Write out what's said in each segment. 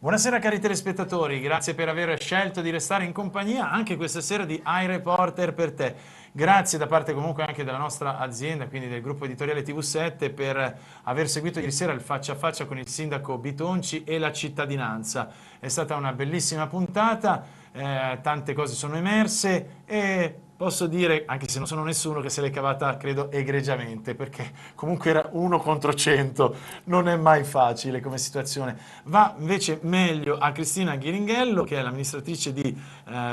Buonasera cari telespettatori, grazie per aver scelto di restare in compagnia anche questa sera di iReporter per te. Grazie da parte comunque anche della nostra azienda, quindi del gruppo editoriale TV7, per aver seguito ieri sera il faccia a faccia con il sindaco Bitonci e la cittadinanza. È stata una bellissima puntata, tante cose sono emerse e posso dire, anche se non sono nessuno, che se l'è cavata, credo, egregiamente, perché comunque era 1 contro 100, non è mai facile come situazione. Va invece meglio a Cristina Ghiringhello, che è l'amministratrice di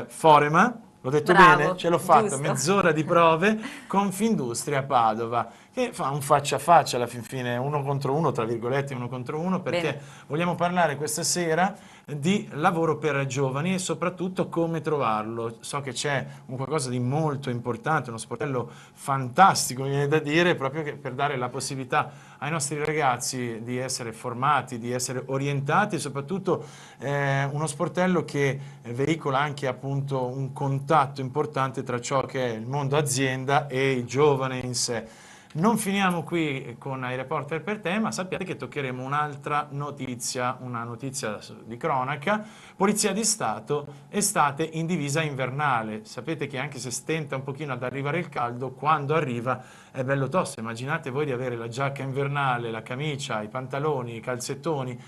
Forema. L'ho detto bene? Bravo, Ce l'ho fatta, giusto. mezz'ora di prove, Confindustria Padova, che fa un faccia a faccia alla fin fine, 1 contro 1, tra virgolette 1 contro 1, perché Bene. vogliamo parlare questa sera di lavoro per giovani e soprattutto come trovarlo. So che c'è un qualcosa di molto importante, uno sportello fantastico, mi viene da dire, proprio per dare la possibilità ai nostri ragazzi di essere formati, di essere orientati e soprattutto uno sportello che veicola anche appunto un contatto importante tra ciò che è il mondo azienda e il giovane in sé. Non finiamo qui con i reporter per te, ma sappiate che toccheremo un'altra notizia, una notizia di cronaca. Polizia di Stato, estate in divisa invernale. Sapete che anche se stenta un pochino ad arrivare il caldo, quando arriva è bello tosto. Immaginate voi di avere la giacca invernale, la camicia, i pantaloni, i calzettoni.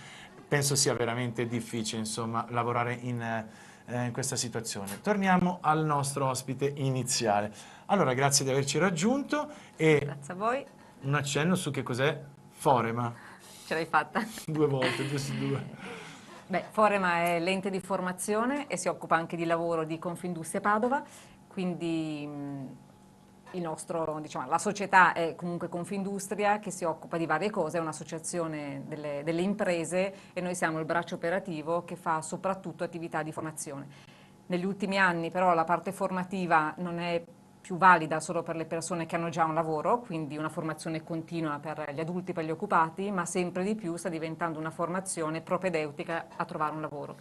Penso sia veramente difficile, insomma, lavorare in questa situazione. Torniamo al nostro ospite iniziale. Allora, grazie di averci raggiunto e Grazie a voi. un accenno su che cos'è Forema. Ce l'hai fatta. 2 volte, 2 su 2. Beh, Forema è l'ente di formazione e si occupa anche di lavoro di Confindustria Padova, quindi la società è comunque Confindustria che si occupa di varie cose, è un'associazione delle imprese e noi siamo il braccio operativo che fa soprattutto attività di formazione. Negli ultimi anni però la parte formativa non è più valida solo per le persone che hanno già un lavoro, quindi una formazione continua per gli adulti, per gli occupati, ma sempre di più sta diventando una formazione propedeutica a trovare un lavoro.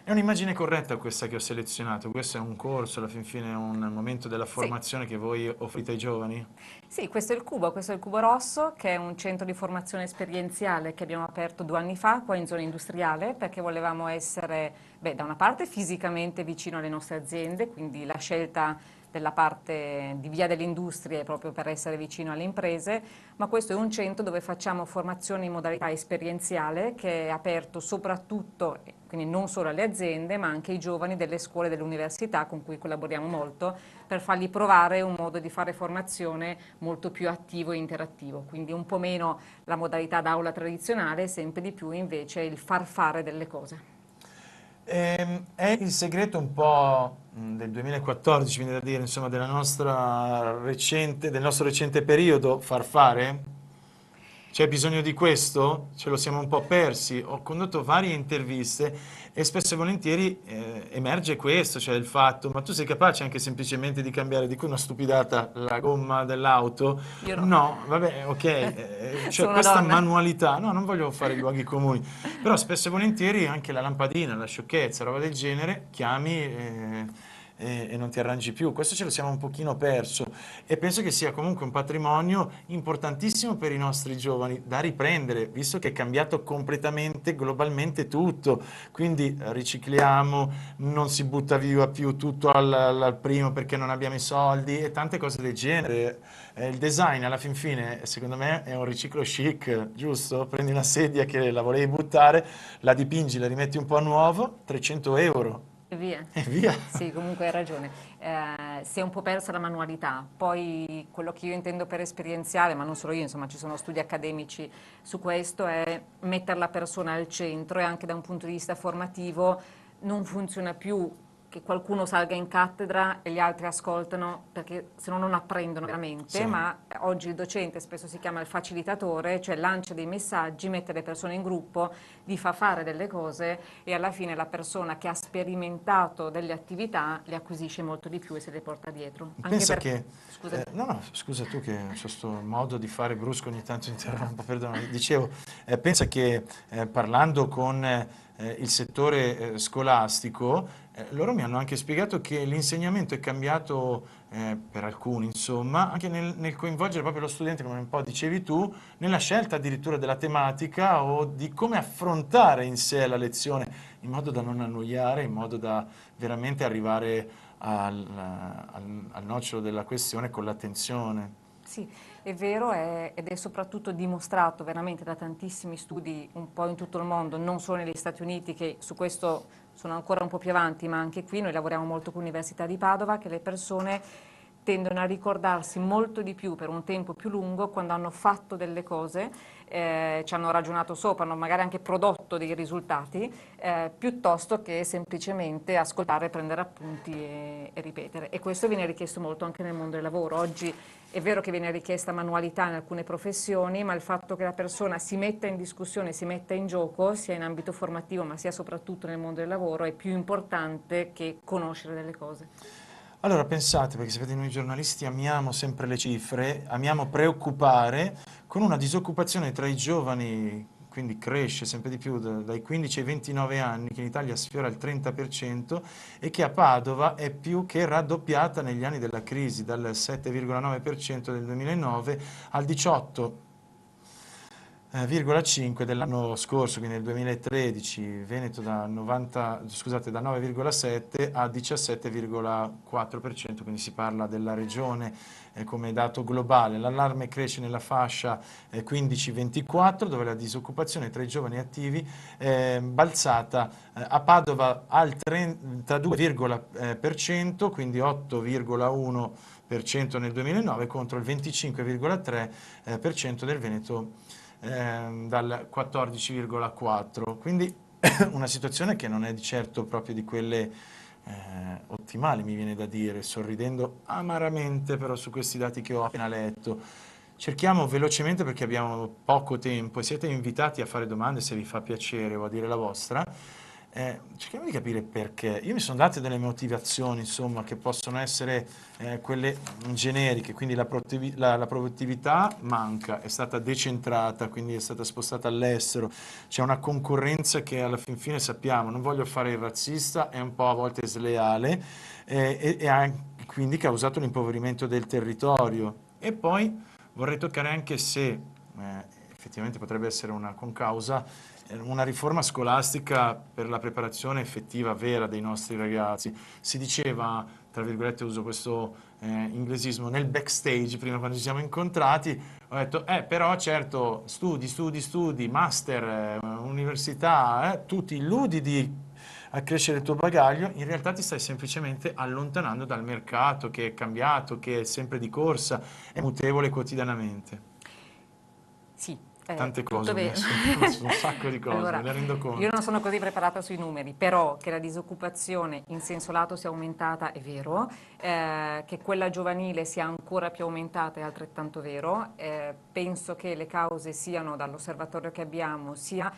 È un'immagine corretta questa che ho selezionato, questo è un corso, alla fin fine è un momento della Sì. formazione che voi offrite ai giovani? Sì, questo è il Cubo Rosso, che è un centro di formazione esperienziale che abbiamo aperto 2 anni fa qua in zona industriale, perché volevamo essere, da una parte fisicamente vicino alle nostre aziende, quindi la scelta della parte di Via delle Industrie proprio per essere vicino alle imprese, ma questo è un centro dove facciamo formazione in modalità esperienziale che è aperto soprattutto, quindi non solo alle aziende, ma anche ai giovani delle scuole e dell'università con cui collaboriamo molto per fargli provare un modo di fare formazione molto più attivo e interattivo, quindi un po' meno la modalità d'aula tradizionale, sempre di più invece il far fare delle cose. È il segreto un po' del 2014, viene da dire, insomma, del nostro recente periodo, far fare? C'è bisogno di questo? Ce lo siamo un po' persi. Ho condotto varie interviste e spesso e volentieri emerge questo, cioè il fatto, ma tu sei capace anche semplicemente di cambiare, dico una stupidata, la gomma dell'auto? Io no, No, vabbè, ok, cioè sono una questa donna. manualità, no, non voglio fare i luoghi comuni, però spesso e volentieri anche la lampadina, la sciocchezza, roba del genere, chiami e non ti arrangi più. Questo ce lo siamo un pochino perso e penso che sia comunque un patrimonio importantissimo per i nostri giovani da riprendere, visto che è cambiato completamente, globalmente tutto. Quindi ricicliamo, non si butta via più tutto al primo perché non abbiamo i soldi e tante cose del genere. Il design alla fin fine, secondo me, è un riciclo chic, giusto? Prendi una sedia che la volevi buttare, la dipingi, la rimetti un po' a nuovo, 300 euro E via. e via. Sì, comunque hai ragione. Si è un po' persa la manualità. Poi quello che io intendo per esperienziale, ma non solo io, insomma, ci sono studi accademici su questo, è mettere la persona al centro e anche da un punto di vista formativo non funziona più che qualcuno salga in cattedra e gli altri ascoltano perché se no non apprendono veramente, Sì. ma oggi il docente spesso si chiama il facilitatore, cioè lancia dei messaggi, mette le persone in gruppo, gli fa fare delle cose e alla fine la persona che ha sperimentato delle attività le acquisisce molto di più e se le porta dietro. Anche Pensa per... che, Scusami. no, scusa tu che ho questo modo di fare brusco, ogni tanto interrompo, perdono. Dicevo, pensa che parlando con il settore scolastico, loro mi hanno anche spiegato che l'insegnamento è cambiato per alcuni, insomma, anche nel coinvolgere proprio lo studente, come un po' dicevi tu, nella scelta addirittura della tematica o di come affrontare in sé la lezione, in modo da non annoiare, in modo da veramente arrivare al nocciolo della questione con l'attenzione. Sì, è vero ed è soprattutto dimostrato veramente da tantissimi studi un po' in tutto il mondo, non solo negli Stati Uniti, che su questo sono ancora un po' più avanti, ma anche qui noi lavoriamo molto con l'Università di Padova, che le persone tendono a ricordarsi molto di più per un tempo più lungo quando hanno fatto delle cose, ci hanno ragionato sopra, hanno magari anche prodotto dei risultati, piuttosto che semplicemente ascoltare, prendere appunti e ripetere. E questo viene richiesto molto anche nel mondo del lavoro. Oggi è vero che viene richiesta manualità in alcune professioni, ma il fatto che la persona si metta in discussione, si metta in gioco, sia in ambito formativo, ma sia soprattutto nel mondo del lavoro, è più importante che conoscere delle cose. Allora pensate, perché sapete noi giornalisti amiamo sempre le cifre, amiamo preoccupare, con una disoccupazione tra i giovani, quindi cresce sempre di più dai 15 ai 29 anni, che in Italia sfiora il 30% e che a Padova è più che raddoppiata negli anni della crisi, dal 7,9% del 2009 al 18,5 dell'anno scorso, quindi nel 2013, Veneto da 90, scusate, da 9,7 a 17,4%, quindi si parla della regione come dato globale. L'allarme cresce nella fascia 15-24, dove la disoccupazione tra i giovani attivi è balzata a Padova al 32%, quindi 8,1% nel 2009 contro il 25,3% del Veneto dal 14,4. Quindi una situazione che non è di certo proprio di quelle ottimali, mi viene da dire, sorridendo amaramente però su questi dati che ho appena letto. Cerchiamo velocemente, perché abbiamo poco tempo e siete invitati a fare domande se vi fa piacere o a dire la vostra. Cerchiamo di capire perché. Io mi sono date delle motivazioni, insomma, che possono essere quelle generiche, quindi la produttività manca, è stata decentrata, quindi è stata spostata all'estero, c'è una concorrenza che alla fin fine sappiamo, non voglio fare il razzista, è un po' a volte sleale e ha quindi causato l'impoverimento del territorio. E poi vorrei toccare anche se effettivamente potrebbe essere una concausa, una riforma scolastica per la preparazione effettiva vera dei nostri ragazzi. Si diceva, tra virgolette uso questo inglesismo, nel backstage, prima quando ci siamo incontrati, ho detto, però certo, studi, master, università, tu ti illudi di accrescere il tuo bagaglio, in realtà ti stai semplicemente allontanando dal mercato che è cambiato, che è sempre di corsa, è mutevole quotidianamente. Sì, Tante cose tutto ho vero. messo, un sacco di cose, me Allora, ne rendo io conto. non sono così preparata sui numeri, però che la disoccupazione in senso lato sia aumentata è vero, che quella giovanile sia ancora più aumentata è altrettanto vero. Penso che le cause siano, dall'osservatorio che abbiamo, sia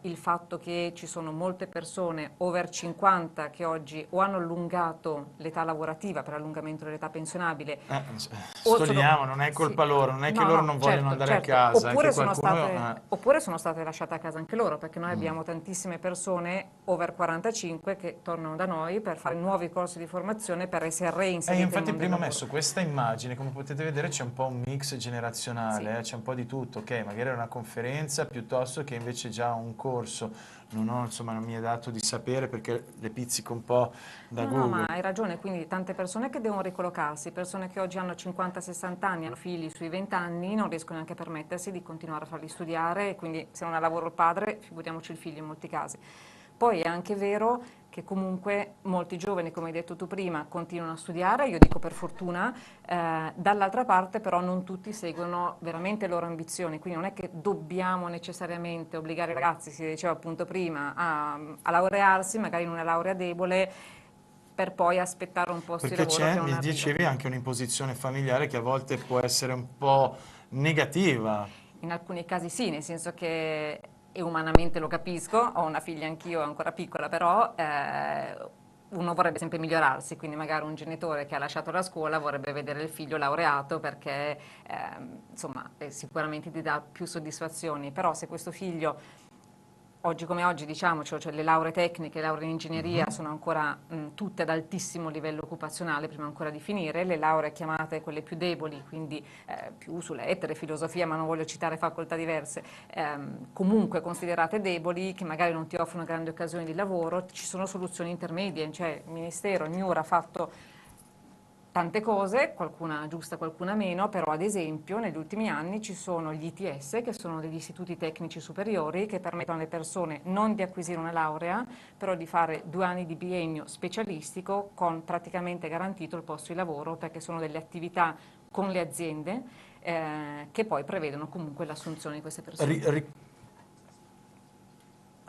il fatto che ci sono molte persone over 50 che oggi o hanno allungato l'età lavorativa per allungamento dell'età pensionabile o sono, Stoniamo, non è sì, colpa loro, non è che no, loro no, non vogliono certo, andare a certo, casa, è che qualcuno... oppure sono state lasciate a casa anche loro, perché noi mm. abbiamo tantissime persone over 45 che tornano da noi per fare nuovi corsi di formazione per essere Io reinserite nel infatti mondo del prima ho lavoro. messo questa immagine, come potete vedere c'è un po' un mix Sì. generazionale, c'è un po' di tutto, ok, magari è una conferenza piuttosto che invece già un corso, non ho, insomma, non mi è dato di sapere perché le pizzico un po' da No, no, ma Google. hai ragione, quindi tante persone che devono ricollocarsi, persone che oggi hanno 50-60 anni, hanno figli sui 20 anni, non riescono neanche a permettersi di continuare a farli studiare e quindi se non ha lavoro il padre, figuriamoci il figlio in molti casi. Poi è anche vero che comunque molti giovani, come hai detto tu prima, continuano a studiare, io dico per fortuna, dall'altra parte però non tutti seguono veramente le loro ambizioni, quindi non è che dobbiamo necessariamente obbligare i ragazzi, si diceva appunto prima, a laurearsi, magari in una laurea debole, per poi aspettare un posto di Perché lavoro che c'è, non mi arriva. dicevi, anche un'imposizione familiare che a volte può essere un po' negativa. In alcuni casi sì, nel senso che, e umanamente lo capisco, ho una figlia anch'io ancora piccola, però uno vorrebbe sempre migliorarsi, quindi magari un genitore che ha lasciato la scuola vorrebbe vedere il figlio laureato perché insomma sicuramente ti dà più soddisfazioni, però se questo figlio oggi come oggi, diciamocelo, cioè le lauree tecniche, le lauree in ingegneria sono ancora tutte ad altissimo livello occupazionale, prima ancora di finire, le lauree chiamate quelle più deboli, quindi più su lettere, filosofia, ma non voglio citare facoltà diverse, comunque considerate deboli, che magari non ti offrono grandi occasioni di lavoro, ci sono soluzioni intermedie, cioè il Ministero, il MIUR ha fatto tante cose, qualcuna giusta, qualcuna meno, però ad esempio negli ultimi anni ci sono gli ITS, che sono degli istituti tecnici superiori, che permettono alle persone non di acquisire una laurea, però di fare 2 anni di biennio specialistico con praticamente garantito il posto di lavoro, perché sono delle attività con le aziende che poi prevedono comunque l'assunzione di queste persone.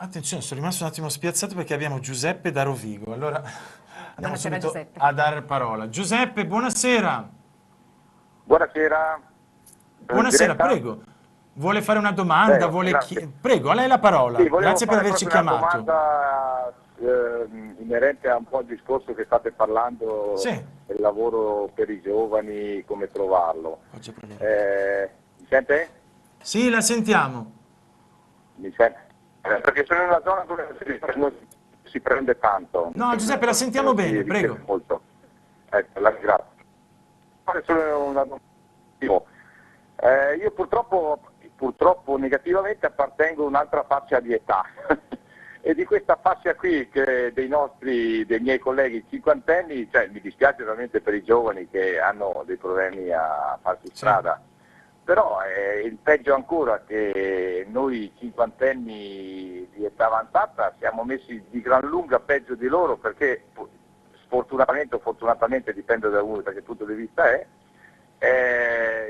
Attenzione, sono rimasto un attimo spiazzato perché abbiamo Giuseppe da Rovigo. Allora andiamo Buonasera subito Giuseppe. a dare parola. Giuseppe, buonasera. Buonasera, sono in Buonasera, diretta? prego. Vuole fare una domanda? Grazie. Prego, a lei la parola. Sì, volevo Grazie per fare averci proprio una chiamato. domanda inerente a un po' al discorso che state parlando Sì. del lavoro per i giovani, come trovarlo. Oggi proviamo. Mi sente? Sì, la sentiamo. Mi sente? Perché sono in una zona dove non si prende tanto. No, Giuseppe, la sentiamo bene, prego. Molto. Ecco, la ringrazio. Fare solo una domanda. Io purtroppo negativamente appartengo a un'altra fascia di età e di questa fascia qui dei miei colleghi cinquantenni, cioè mi dispiace veramente per i giovani che hanno dei problemi a farsi strada, però è il peggio ancora che noi cinquantenni di età avanzata siamo messi di gran lunga peggio di loro, perché sfortunatamente o fortunatamente, dipende da uno da che punto di vista è.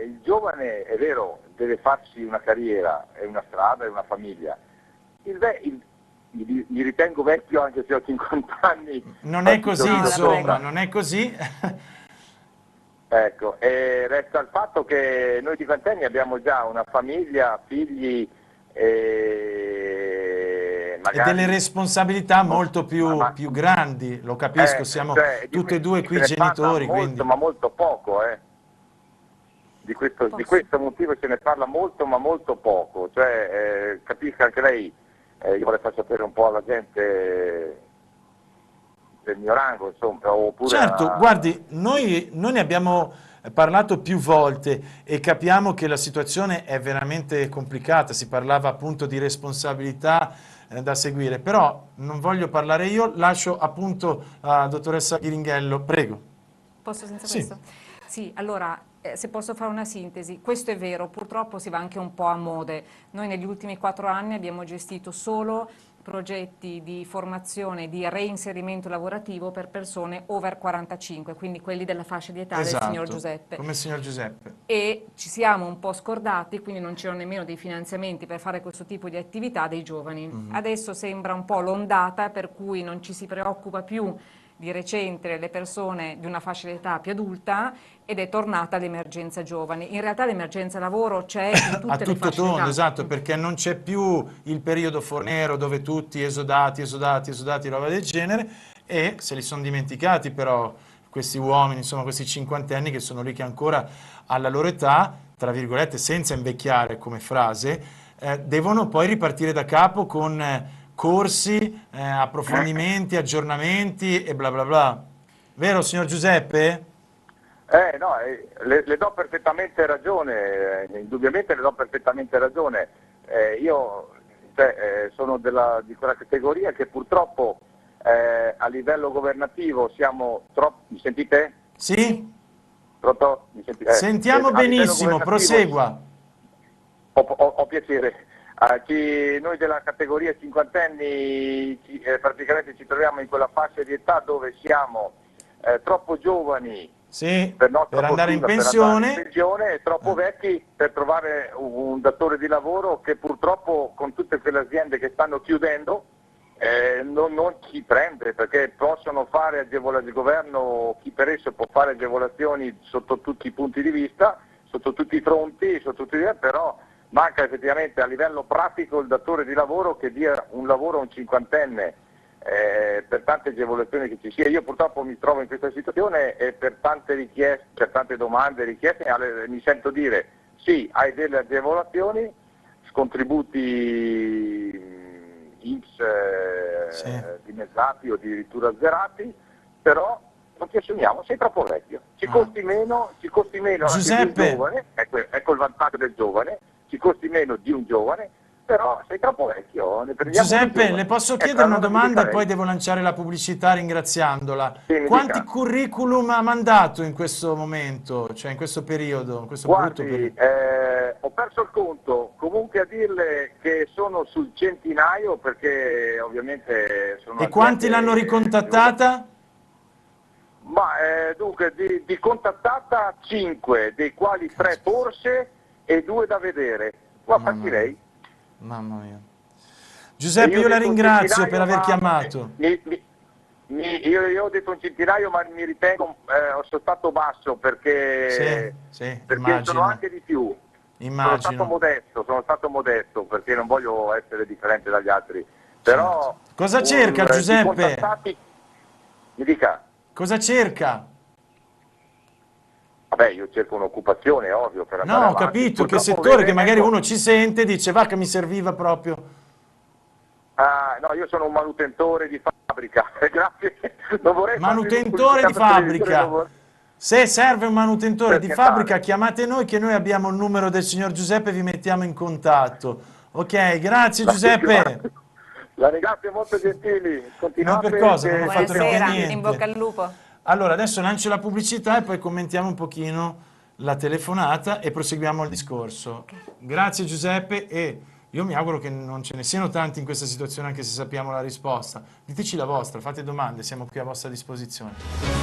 Il giovane, è vero, deve farsi una carriera, e una strada e una famiglia. Mi ritengo vecchio anche se ho 50 anni. Non è così, No, la insomma, prego. non è così. Ecco, e resta il fatto che noi cinquantenni abbiamo già una famiglia, figli e E magari... delle responsabilità molto più grandi, lo capisco, siamo tutti e due qui genitori, molto, quindi... ma molto poco, di questo motivo se ne parla molto, ma molto poco. Cioè, capisca anche lei, io vorrei far sapere un po' alla gente del mio rango, insomma, oppure... Certo, guardi, noi ne abbiamo parlato più volte e capiamo che la situazione è veramente complicata, si parlava appunto di responsabilità da seguire, però non voglio parlare io, lascio appunto a dottoressa Ghiringhello, prego. Posso senza Sì. questo? Sì, allora, se posso fare una sintesi, questo è vero, purtroppo si va anche un po' a mode. Noi negli ultimi 4 anni abbiamo gestito solo progetti di formazione, di reinserimento lavorativo per persone over 45, quindi quelli della fascia di età del signor Esatto, Giuseppe. come il signor Giuseppe. E ci siamo un po' scordati, quindi non c'erano nemmeno dei finanziamenti per fare questo tipo di attività dei giovani. Adesso sembra un po' l'ondata per cui non ci si preoccupa più di recente le persone di una fascia d'età più adulta ed è tornata l'emergenza giovani. In realtà l'emergenza lavoro c'è in A tutte le tutto fasce tondo, d'età. esatto, perché non c'è più il periodo fornero dove tutti esodati, roba del genere, e se li sono dimenticati però questi uomini, insomma questi cinquantenni che sono lì che ancora alla loro età, tra virgolette, senza invecchiare come frase, devono poi ripartire da capo con corsi, approfondimenti, aggiornamenti e bla bla bla. Vero, signor Giuseppe? No, le do perfettamente ragione, indubbiamente le do perfettamente ragione. Io sono di quella categoria che purtroppo a livello governativo siamo troppo... Mi sentite? Sì? Pronto? Mi sentite? Sentiamo A livello benissimo, governativo prosegua. ho piacere. Noi della categoria cinquantenni praticamente ci troviamo in quella fascia di età dove siamo troppo giovani Sì, per nostra per andare in fortuna, per andare in pensione. pensione e troppo vecchi per trovare un datore di lavoro che purtroppo con tutte quelle aziende che stanno chiudendo non ci prende, perché possono fare il governo, chi per esso può fare agevolazioni sotto tutti i punti di vista, sotto tutti i fronti, però manca effettivamente a livello pratico il datore di lavoro che dia un lavoro a un cinquantenne. Per tante agevolazioni che ci sia, io purtroppo mi trovo in questa situazione e per tante richieste, per tante domande, richieste, mi sento dire sì, hai delle agevolazioni, contributi INPS Sì. dimezzati o addirittura azzerati, però non ti assumiamo, sei troppo vecchio, ci costi meno anche Giuseppe. di un giovane, ecco il vantaggio del giovane, ci costi meno di un giovane, però sei troppo vecchio, ne prendiamo uno Giuseppe, giovane. le posso Ecco, chiedere una allora ti domanda e dica poi lei. devo lanciare la pubblicità ringraziandola. Sì, mi Quanti dica. curriculum ha mandato in questo momento, cioè in questo periodo, in questo brutto Guardi, periodo? ho perso il conto, comunque a dirle che sono sul centinaio perché ovviamente sono E quanti l'hanno ricontattata? Ma dunque di contattata 5, dei quali 3 forse e 2 da vedere. Qua Mamma mia. partirei. Mamma mia. E Giuseppe, io ho io la detto un ringrazio per centinaio, aver ma chiamato. io ho detto un centinaio, ma mi ritengo sono stato basso Sì, sì, perché sono immagino, anche di più. immagino. Sono stato modesto perché non voglio essere differente dagli altri. Però Certo. Cosa cerca di Giuseppe? contattati, mi dica. Cosa cerca? Vabbè, io cerco un'occupazione, ovvio, per andare No, ho avanti. capito che Purtroppo, settore, che vede, magari ecco, uno ci sente e dice va che mi serviva proprio. no, io sono un manutentore di fabbrica, grazie, non vorrei farvi Manutentore pubblicità di per televisione, non fabbrica. vorrei, Se serve un manutentore per di fabbrica, nient'ale. chiamate noi che noi abbiamo il numero del signor Giuseppe e vi mettiamo in contatto. Ok, grazie La Giuseppe. ringrazio, la ringrazio, molto gentili, Ma per continuate cosa? Non ho che fatto siete mica Buonasera, ottimi. in bocca niente. al lupo. Allora, adesso lancio la pubblicità e poi commentiamo un pochino la telefonata e proseguiamo il discorso. Grazie Giuseppe e io mi auguro che non ce ne siano tanti in questa situazione anche se sappiamo la risposta. Diteci la vostra, fate domande, siamo qui a vostra disposizione.